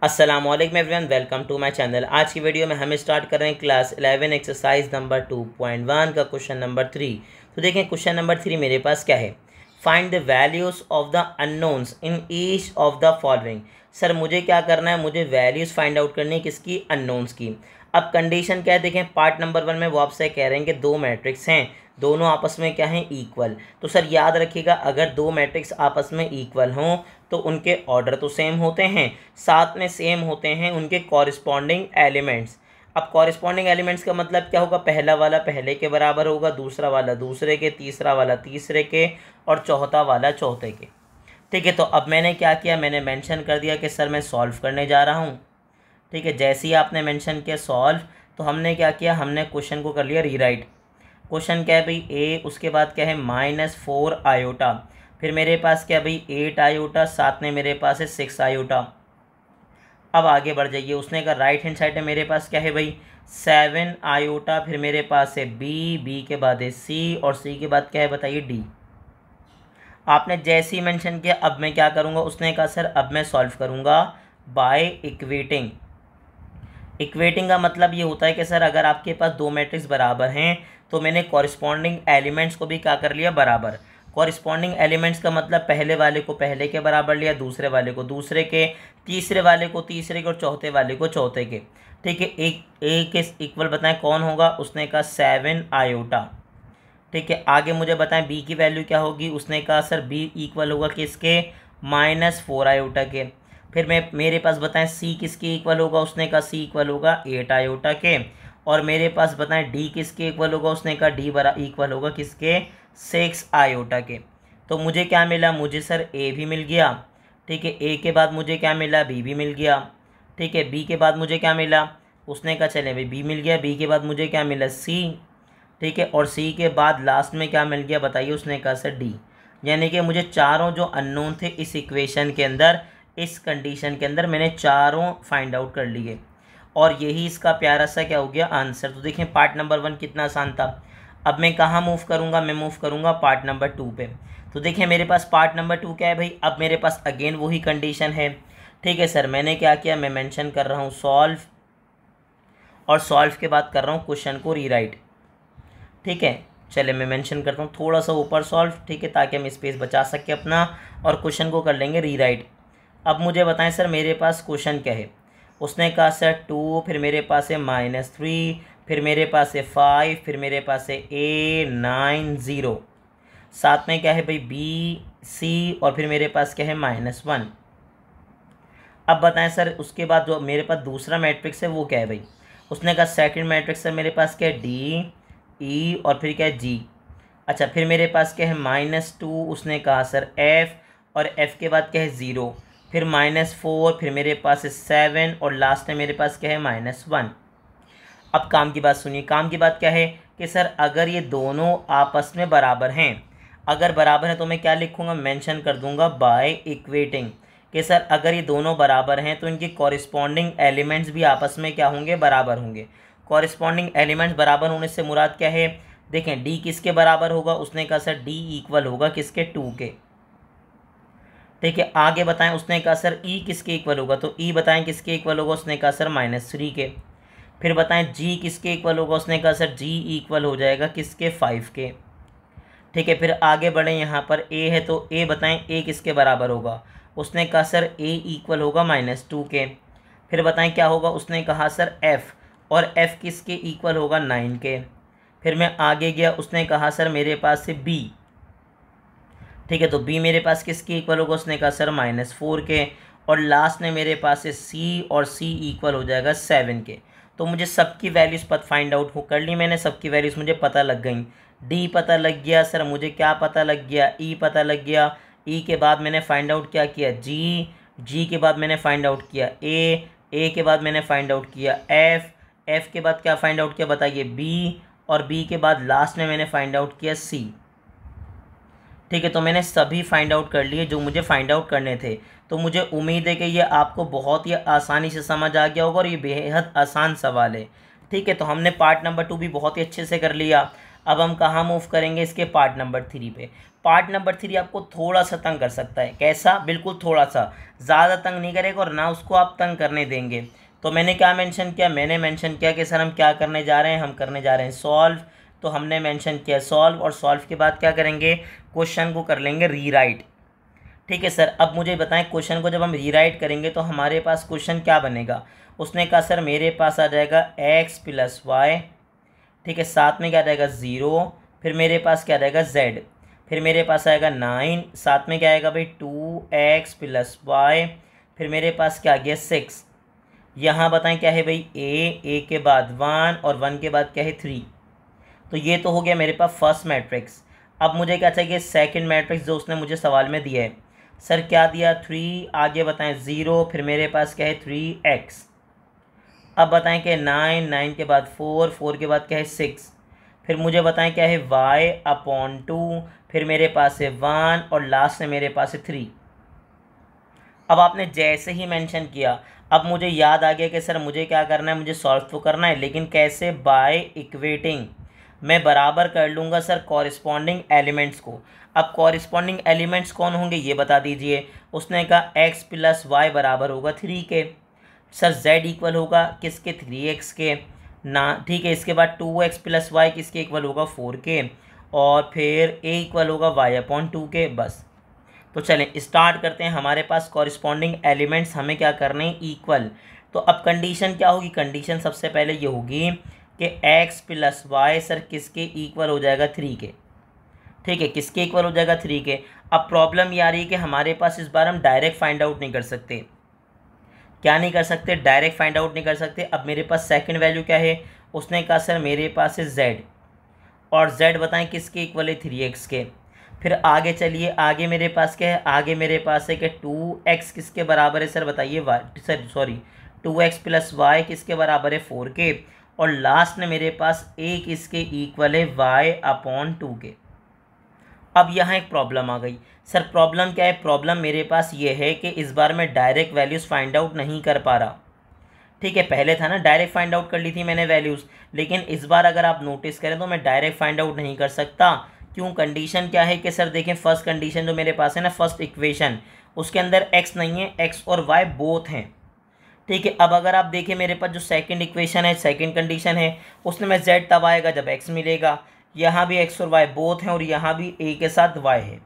अस्सलामुअलैकुम everyone, welcome to my channel. आज की वीडियो में हम स्टार्ट कर रहे हैं क्लास 11 एक्सरसाइज नंबर 2.1 का क्वेश्चन नंबर 3। तो देखें क्वेश्चन नंबर 3 मेरे पास क्या है। Find the values of the unknowns in each of the following. Sir मुझे क्या करना है, मुझे वैल्यूज़ फाइंड आउट करनी है किसकी, अननोन्स की। अब कंडीशन क्या है, देखें पार्ट नंबर 1 में वो आपसे कह रहे हैं कि दो मैट्रिक्स हैं, दोनों आपस में क्या हैं, इक्वल। तो सर याद रखिएगा, अगर दो मैट्रिक्स आपस में इक्वल हों तो उनके ऑर्डर तो सेम होते हैं, साथ में सेम होते हैं उनके कॉरिस्पॉन्डिंग एलिमेंट्स। अब कॉरिस्पॉन्डिंग एलिमेंट्स का मतलब क्या होगा, पहला वाला पहले के बराबर होगा, दूसरा वाला दूसरे के, तीसरा वाला तीसरे के और चौथा वाला चौथे के। ठीक है, तो अब मैंने क्या किया, मैंने मेंशन कर दिया कि सर मैं सॉल्व करने जा रहा हूँ। ठीक है, जैसे ही आपने मेंशन किया सॉल्व, तो हमने क्या किया, हमने क्वेश्चन को कर लिया रीराइट। क्वेश्चन क्या है भाई, ए, उसके बाद क्या है -4 आयोटा, फिर मेरे पास क्या भाई 8 आयोटा, साथ में मेरे पास है 6 आयोटा। अब आगे बढ़ जाइए, उसने कहा राइट हैंड साइड में मेरे पास क्या है भाई 7 आयोटा, फिर मेरे पास है बी, बी के बाद है सी और सी के बाद क्या है बताइए डी। आपने जैसे ही मेंशन किया, अब मैं क्या करूँगा, उसने कहा सर अब मैं सॉल्व करूँगा बाय इक्वेटिंग। इक्वेटिंग का मतलब ये होता है कि सर अगर आपके पास दो मैट्रिक्स बराबर हैं तो मैंने कॉरिस्पॉन्डिंग एलिमेंट्स को भी क्या कर लिया, बराबर। कॉरिस्पॉन्डिंग एलिमेंट्स का मतलब पहले वाले को पहले के बराबर लिया, दूसरे वाले को दूसरे के, तीसरे वाले को तीसरे के और चौथे वाले को चौथे के। ठीक है, एक ए के इक्वल बताएं कौन होगा, उसने कहा 7 आयोटा। ठीक है, आगे मुझे बताएं बी की वैल्यू क्या होगी, उसने कहा सर बी इक्वल होगा किसके, -4 आयोटा के। फिर मेरे पास बताएं सी किसके इक्वल होगा, उसने कहा सी इक्वल होगा 8 आयोटा के। और मेरे पास बताएं डी किसके इक्वल होगा, उसने कहा डी इक्वल होगा किसके, 6 आयोटा के। तो मुझे क्या मिला, मुझे सर ए भी मिल गया। ठीक है, ए के बाद मुझे क्या मिला, बी भी मिल गया। ठीक है, बी के बाद मुझे क्या मिला, उसने कहा चले भाई बी मिल गया, बी के बाद मुझे क्या मिला, सी। ठीक है, और सी के बाद लास्ट में क्या मिल गया बताइए, उसने कहा सर डी। यानी कि मुझे चारों जो अननोन थे इस इक्वेशन के अंदर, इस कंडीशन के अंदर मैंने चारों फाइंड आउट कर लिए और यही इसका प्यारा सा क्या हो गया, आंसर। तो देखें पार्ट नंबर 1 कितना आसान था। अब मैं कहाँ मूव करूँगा, मैं मूव करूँगा पार्ट नंबर 2 पे। तो देखें मेरे पास पार्ट नंबर 2 क्या है भाई, अब मेरे पास अगेन वही कंडीशन है। ठीक है सर, मैंने क्या किया, मैं मेंशन कर रहा हूँ सॉल्व और सॉल्व के बाद कर रहा हूँ क्वेश्चन को रीराइट। ठीक है, चले मैं मेंशन करता हूँ थोड़ा सा ऊपर सॉल्व। ठीक है, ताकि हम स्पेस बचा सके अपना, और क्वेश्चन को कर लेंगे रीराइट। अब मुझे बताएं सर मेरे पास क्वेश्चन क्या है, उसने कहा सर 2, फिर मेरे पास है -3, फिर मेरे पास है 5, फिर मेरे पास है A 9 0, साथ में क्या है भाई B C और फिर मेरे पास क्या है -1। अब बताएं सर उसके बाद जो मेरे पास दूसरा मैट्रिक्स है वो क्या है भाई, उसने कहा सेकंड मैट्रिक्स है मेरे पास क्या है D E और फिर क्या है G। अच्छा, फिर मेरे पास क्या है -2, उसने कहा सर F और F के बाद क्या है 0, फिर -4, फिर मेरे पास है 7 और लास्ट में मेरे पास क्या है -1। अब काम की बात सुनिए, काम की बात क्या है कि सर अगर ये दोनों आपस में बराबर हैं, अगर बराबर है तो मैं क्या लिखूँगा, मेंशन कर दूंगा बाय इक्वेटिंग कि सर अगर ये दोनों बराबर हैं तो इनके कॉरिस्पॉन्डिंग एलिमेंट्स भी आपस में क्या होंगे, बराबर होंगे। कॉरिस्पॉन्डिंग एलिमेंट्स बराबर होने से मुराद क्या है, देखें डी किसके बराबर होगा, उसने कहा सर डी इक्वल होगा किसके, 2 के। ठीक है, आगे बताएं, उसने कहा सर ई किसके इक्वल होगा, तो ई बताएं किसके इक्वल होगा, उसने कहा सर -3 के। फिर बताएं जी किसके इक्वल होगा, उसने कहा सर जी इक्वल हो जाएगा किसके, 5 के। ठीक है, फिर आगे बढ़ें, यहाँ पर ए है तो ए बताएं ए किसके बराबर होगा, उसने कहा सर ए इक्वल होगा -2 के। फिर बताएं क्या होगा, उसने कहा सर एफ़, और एफ़ किसके इक्वल होगा, 9 के। फिर मैं आगे गया, उसने कहा सर मेरे पास से बी। ठीक है, तो बी मेरे पास किसके इक्वल होगा, उसने कहा सर -4 के। और लास्ट में मेरे पास है सी और सी इक्वल हो जाएगा 7 के। तो मुझे सबकी वैल्यूज़ फाइंड आउट कर ली मैंने, सबकी वैल्यूज़ मुझे पता लग गई। डी पता लग गया, सर मुझे क्या पता लग गया, ई पता लग गया। ई के बाद मैंने फाइंड आउट क्या किया, जी, जी के बाद मैंने फाइंड आउट किया ए के बाद मैंने फाइंड आउट किया एफ़, एफ़ के बाद क्या फाइंड आउट किया बताइए, बी, और बी के बाद लास्ट में मैंने फाइंड आउट किया सी। ठीक है, तो मैंने सभी फाइंड आउट कर लिए जो मुझे फाइंड आउट करने थे। तो मुझे उम्मीद है कि ये आपको बहुत ही आसानी से समझ आ गया होगा और ये बेहद आसान सवाल है। ठीक है, तो हमने पार्ट नंबर 2 भी बहुत ही अच्छे से कर लिया। अब हम कहाँ मूव करेंगे, इसके पार्ट नंबर 3 पे। पार्ट नंबर 3 आपको थोड़ा सा तंग कर सकता है, कैसा, बिल्कुल थोड़ा सा, ज़्यादा तंग नहीं करेगा और ना उसको आप तंग करने देंगे। तो मैंने क्या मेंशन किया, मैंने मेंशन किया कि सर हम क्या करने जा रहे हैं, हम करने जा रहे हैं सॉल्व। तो हमने मेंशन किया सॉल्व, और सॉल्व के बाद क्या करेंगे, क्वेश्चन को कर लेंगे रीराइट। ठीक है सर, अब मुझे बताएं क्वेश्चन को जब हम रीराइट करेंगे तो हमारे पास क्वेश्चन क्या बनेगा। उसने कहा सर मेरे पास आ जाएगा x + y, ठीक है, साथ में क्या आ जाएगा 0, फिर मेरे पास क्या आ जाएगा z, फिर मेरे पास आएगा 9, साथ में क्या आएगा भाई 2x + y, फिर मेरे पास क्या आ गया 6। यहाँ बताएं क्या है भाई a के बाद 1 और 1 के बाद क्या है 3। तो ये तो हो गया मेरे पास फर्स्ट मैट्रिक्स। अब मुझे क्या चाहिए, सेकंड मैट्रिक्स जो उसने मुझे सवाल में दिया है। सर क्या दिया 3, आगे बताएं 0, फिर मेरे पास क्या है 3x। अब बताएं कि 9 के बाद 4 के बाद क्या है 6, फिर मुझे बताएं क्या है y/2, फिर मेरे पास है 1 और लास्ट में मेरे पास है 3। अब आपने जैसे ही मेंशन किया, अब मुझे याद आ गया कि सर मुझे क्या करना है, मुझे सॉल्व तो करना है, लेकिन कैसे, बाय इक्वेटिंग। मैं बराबर कर लूँगा सर कॉरिस्पॉन्डिंग एलिमेंट्स को। अब कॉरिस्पॉन्डिंग एलिमेंट्स कौन होंगे ये बता दीजिए। उसने कहा x + y बराबर होगा 3 के, सर z इक्वल होगा किसके, 3x के ना, ठीक है। इसके बाद 2x + y किसके इक्वल होगा, 4 के, और फिर a इक्वल होगा y/2 के, बस। तो चलें स्टार्ट करते हैं। हमारे पास कॉरिस्पॉन्डिंग एलिमेंट्स हमें क्या करने हैं, इक्वल। तो अब कंडीशन क्या होगी, कंडीशन सबसे पहले ये होगी कि x + y सर किसके इक्वल हो जाएगा, 3 के, ठीक है, किसके इक्वल हो जाएगा, 3 के। अब प्रॉब्लम ये आ रही है कि हमारे पास इस बार हम डायरेक्ट फाइंड आउट नहीं कर सकते। क्या नहीं कर सकते, डायरेक्ट फाइंड आउट नहीं कर सकते। अब मेरे पास सेकंड वैल्यू क्या है, उसने कहा सर मेरे पास है z, और z बताएं किसके इक्वल है, 3x के। फिर आगे चलिए, आगे मेरे पास क्या है, आगे मेरे पास है कि 2x किसके बराबर है, सर बताइए सर सॉरी 2x + y किसके बराबर है, 4 के, और लास्ट में मेरे पास a किसके इक्वल है, y/2 के। अब यहाँ एक प्रॉब्लम आ गई। सर प्रॉब्लम क्या है, प्रॉब्लम मेरे पास ये है कि इस बार मैं डायरेक्ट वैल्यूज़ फाइंड आउट नहीं कर पा रहा। ठीक है, पहले था ना डायरेक्ट फाइंड आउट कर ली थी मैंने वैल्यूज़, लेकिन इस बार अगर आप नोटिस करें तो मैं डायरेक्ट फाइंड आउट नहीं कर सकता। क्यों, कंडीशन क्या है कि सर देखें फर्स्ट कंडीशन जो मेरे पास है ना, फर्स्ट इक्वेशन, उसके अंदर x नहीं है, x और y बोथ हैं। ठीक है, अब अगर आप देखें मेरे पास जो सेकंड इक्वेशन है, सेकंड कंडीशन है, उसमें मैं z तब आएगा जब x मिलेगा। यहाँ भी x और y बोथ हैं और यहाँ भी a के साथ y है।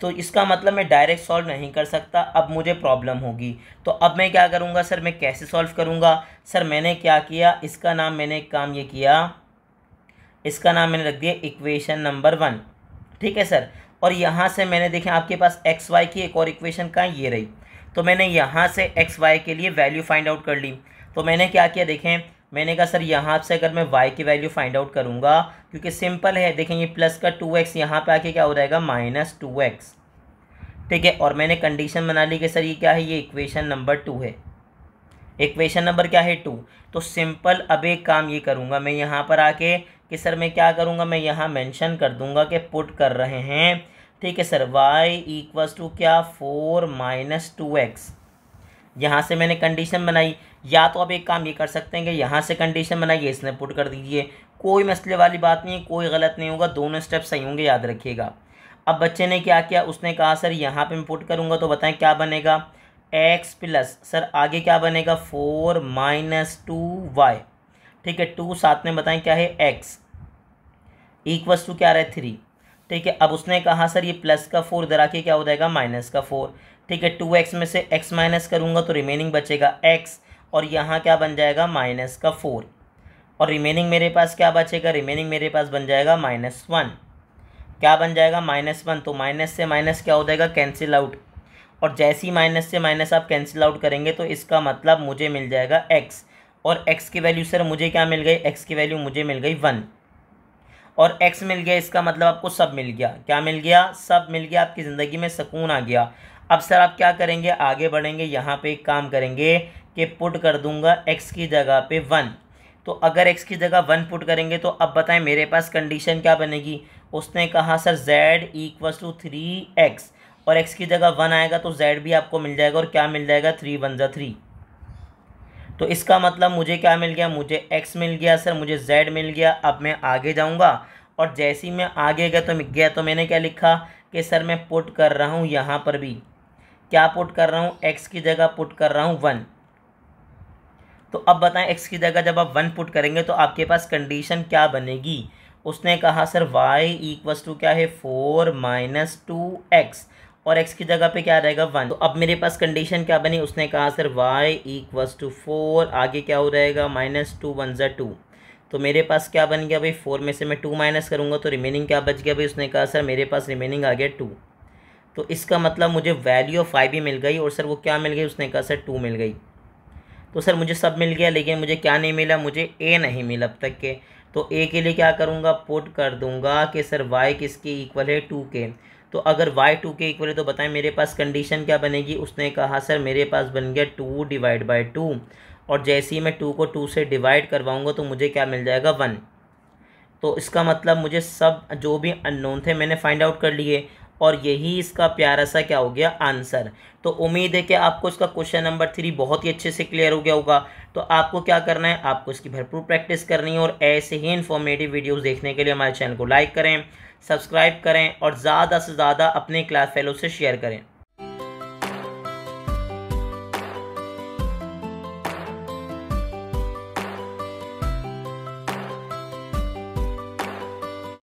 तो इसका मतलब मैं डायरेक्ट सॉल्व नहीं कर सकता, अब मुझे प्रॉब्लम होगी। तो अब मैं क्या करूँगा सर, मैं कैसे सॉल्व करूँगा। सर मैंने क्या किया, इसका नाम मैंने एक काम ये किया, इसका नाम मैंने रख दिया इक्वेशन नंबर 1। ठीक है सर, और यहाँ से मैंने देखें आपके पास एक्स वाई की एक और इक्वेशन कहाँ, ये रही। तो मैंने यहाँ से एक्स वाई के लिए वैल्यू फाइंड आउट कर ली। तो मैंने क्या किया, देखें मैंने कहा सर यहाँ से अगर मैं y की वैल्यू फाइंड आउट करूँगा, क्योंकि सिंपल है, देखें ये प्लस का 2x यहाँ पे आके क्या हो जाएगा, -2x। ठीक है, और मैंने कंडीशन बना ली कि सर ये क्या है, ये इक्वेशन नंबर 2 है। इक्वेशन नंबर क्या है, 2। तो सिंपल अब एक काम ये करूँगा मैं यहाँ पर आके कि सर मैं क्या करूँगा, मैं यहाँ मेंशन कर दूँगा कि पुट कर रहे हैं। ठीक है सर, y = क्या, 4 - 2x। यहाँ से मैंने कंडीशन बनाई। या तो आप एक काम ये कर सकते हैं कि यहाँ से कंडीशन बनाइए, इसने पुट कर दीजिए, कोई मसले वाली बात नहीं है, कोई गलत नहीं होगा, दोनों स्टेप सही होंगे, याद रखिएगा। अब बच्चे ने क्या किया, उसने कहा सर यहाँ पे मैं पुट करूँगा तो बताएं क्या बनेगा, x प्लस सर आगे क्या बनेगा, 4 - 2y। ठीक है, 2 साथ में बताएं क्या है, x इक्वल्स टू क्या रहा है, 3। ठीक है, अब उसने कहा सर ये प्लस का 4 इधर आके क्या हो जाएगा, माइनस का 4। ठीक है, 2x में से x माइनस करूँगा तो रिमेनिंग बचेगा x, और यहाँ क्या बन जाएगा, माइनस का 4, और रिमेनिंग मेरे पास क्या बचेगा, रिमेनिंग मेरे पास बन जाएगा -1। क्या बन जाएगा, -1। तो माइनस से माइनस क्या हो जाएगा, कैंसिल आउट, और जैसे ही माइनस से माइनस आप कैंसिल आउट करेंगे तो इसका मतलब मुझे मिल जाएगा x, और x की वैल्यू सर मुझे क्या मिल गई, x की वैल्यू मुझे मिल गई 1, और x मिल गया, इसका मतलब आपको सब मिल गया। क्या मिल गया, सब मिल गया, आपकी ज़िंदगी में सुकून आ गया। अब सर आप क्या करेंगे, आगे बढ़ेंगे, यहाँ पे एक काम करेंगे कि पुट कर दूंगा x की जगह पे 1। तो अगर x की जगह 1 पुट करेंगे तो अब बताएं मेरे पास कंडीशन क्या बनेगी। उसने कहा सर z = 3x, और x की जगह 1 आएगा तो z भी आपको मिल जाएगा, और क्या मिल जाएगा, 3 × 1 = 3। तो इसका मतलब मुझे क्या मिल गया, मुझे x मिल गया सर, मुझे z मिल गया। अब मैं आगे जाऊंगा और जैसे ही मैं आगे गया तो मैंने क्या लिखा कि सर मैं पुट कर रहा हूँ यहाँ पर भी क्या पुट कर रहा हूँ, x की जगह पुट कर रहा हूँ 1। तो अब बताएं x की जगह जब आप 1 पुट करेंगे तो आपके पास कंडीशन क्या बनेगी। उसने कहा सर y इक्वल्स टू क्या है 4 माइनस 2x और x की जगह पे क्या रहेगा 1। तो अब मेरे पास कंडीशन क्या बनी, उसने कहा सर y इक्वल्स टू 4 आगे क्या हो रहेगा -2 1 ज़ा 2। तो मेरे पास क्या बन गया भाई 4 में से मैं 2 माइनस करूँगा तो रिमेनिंग क्या बच गया भाई, उसने कहा सर मेरे पास रिमेनिंग आ गया 2। तो इसका मतलब मुझे वैल्यू ऑफ 5 भी मिल गई और सर वो क्या मिल गई, उसने कहा सर 2 मिल गई। तो सर मुझे सब मिल गया लेकिन मुझे क्या नहीं मिला, मुझे ए नहीं मिला अब तक के। तो ए के लिए क्या करूँगा, पुट कर दूंगा कि सर वाई किसके इक्वल है 2 के। तो अगर वाई 2 के इक्वल है तो बताएं मेरे पास कंडीशन क्या बनेगी। उसने कहा सर मेरे पास बन गया 2 डिवाइड बाई 2 और जैसे ही मैं 2 को 2 से डिवाइड करवाऊँगा तो मुझे क्या मिल जाएगा 1। तो इसका मतलब मुझे सब जो भी अननोन थे मैंने फाइंड आउट कर लिए और यही इसका प्यारा सा क्या हो गया आंसर। तो उम्मीद है कि आपको इसका क्वेश्चन नंबर 3 बहुत ही अच्छे से क्लियर हो गया होगा। तो आपको क्या करना है, आपको इसकी भरपूर प्रैक्टिस करनी है और ऐसे ही इन्फॉर्मेटिव वीडियोस देखने के लिए हमारे चैनल को लाइक करें, सब्सक्राइब करें और ज़्यादा से ज़्यादा अपने क्लास फेलो से शेयर करें।